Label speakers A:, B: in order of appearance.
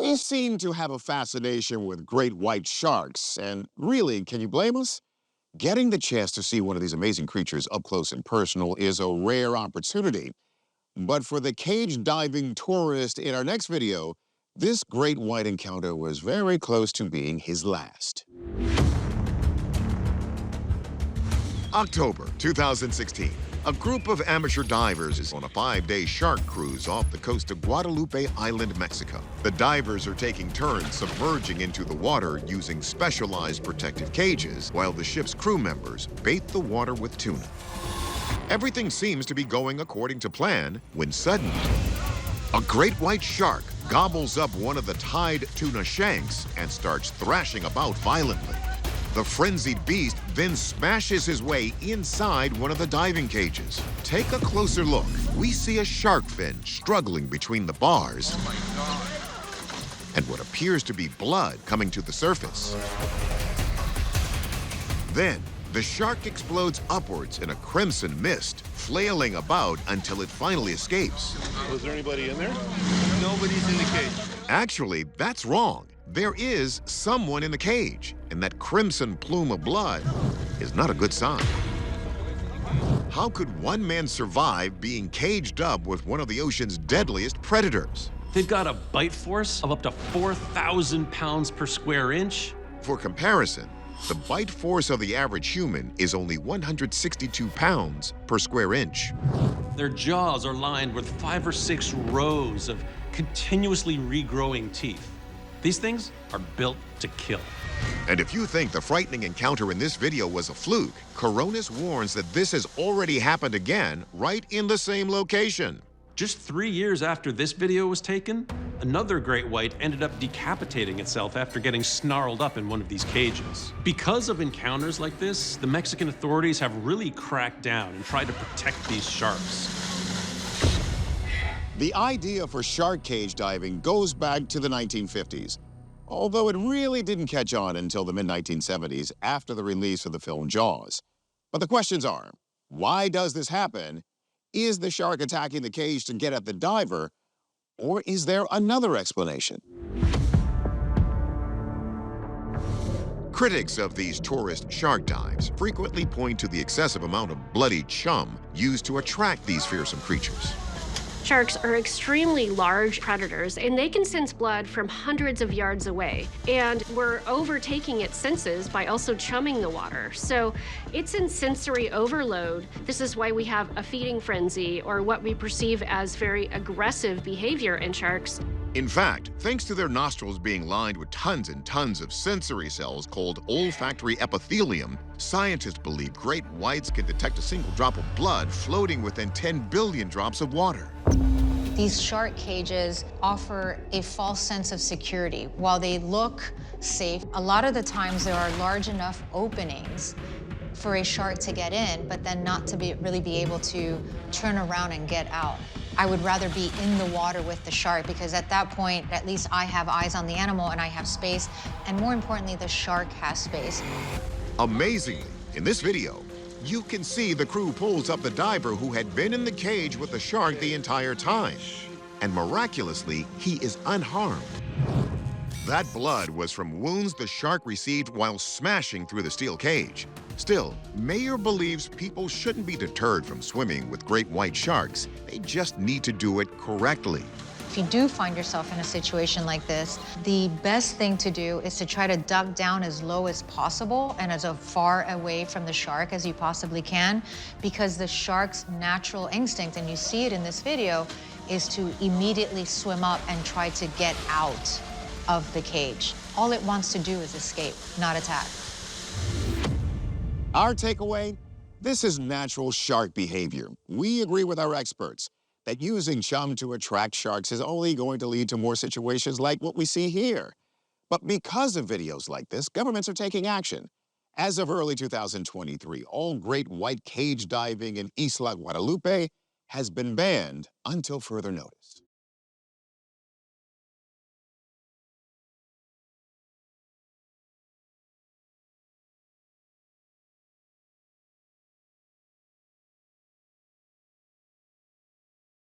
A: We seem to have a fascination with great white sharks, and really, can you blame us? Getting the chance to see one of these amazing creatures up close and personal is a rare opportunity. But for the cage diving tourist in our next video, this great white encounter was very close to being his last.
B: October 2016. A group of amateur divers is on a 5-day shark cruise off the coast of Guadalupe Island, Mexico. The divers are taking turns submerging into the water using specialized protective cages, while the ship's crew members bait the water with tuna. Everything seems to be going according to plan when suddenly, a great white shark gobbles up one of the tied tuna shanks and starts thrashing about violently. The frenzied beast then smashes his way inside one of the diving cages. Take a closer look. We see a shark fin struggling between the bars and what appears to be blood coming to the surface. Then, the shark explodes upwards in a crimson mist, flailing about until it finally escapes.
C: Was there anybody in there? Nobody's in the cage.
B: Actually, that's wrong. There is someone in the cage, and that crimson plume of blood is not a good sign. How could one man survive being caged up with one of the ocean's deadliest predators?
D: They've got a bite force of up to 4,000 pounds per square inch.
B: For comparison, the bite force of the average human is only 162 pounds per square inch.
D: Their jaws are lined with 5 or 6 rows of continuously regrowing teeth. These things are built to kill.
B: And if you think the frightening encounter in this video was a fluke, Coronis warns that this has already happened again, right in the same location.
D: Just 3 years after this video was taken, another great white ended up decapitating itself after getting snarled up in one of these cages. Because of encounters like this, the Mexican authorities have really cracked down and tried to protect these sharks.
A: The idea for shark cage diving goes back to the 1950s, although it really didn't catch on until the mid-1970s after the release of the film Jaws. But the questions are, why does this happen? Is the shark attacking the cage to get at the diver, or is there another explanation?
B: Critics of these tourist shark dives frequently point to the excessive amount of bloody chum used to attract these fearsome creatures.
E: Sharks are extremely large predators, and they can sense blood from hundreds of yards away. And we're overtaking its senses by also chumming the water. So it's in sensory overload. This is why we have a feeding frenzy, or what we perceive as very aggressive behavior in sharks.
B: In fact, thanks to their nostrils being lined with tons and tons of sensory cells called olfactory epithelium, scientists believe great whites can detect a single drop of blood floating within 10 billion drops of water.
F: These shark cages offer a false sense of security. While they look safe, a lot of the times there are large enough openings for a shark to get in, but then not to really be able to turn around and get out. I would rather be in the water with the shark, because at that point, at least I have eyes on the animal and I have space, and more importantly, the shark has space.
B: Amazingly, in this video, you can see the crew pulls up the diver who had been in the cage with the shark the entire time. And miraculously, he is unharmed. That blood was from wounds the shark received while smashing through the steel cage. Still, Mayer believes people shouldn't be deterred from swimming with great white sharks. They just need to do it correctly.
F: If you do find yourself in a situation like this, the best thing to do is to try to duck down as low as possible and as far away from the shark as you possibly can, because the shark's natural instinct, and you see it in this video, is to immediately swim up and try to get out of the cage. All it wants to do is escape, not attack.
A: Our takeaway? This is natural shark behavior. We agree with our experts that using chum to attract sharks is only going to lead to more situations like what we see here. But because of videos like this, governments are taking action. As of early 2023, all great white cage diving in Isla Guadalupe has been banned until further notice.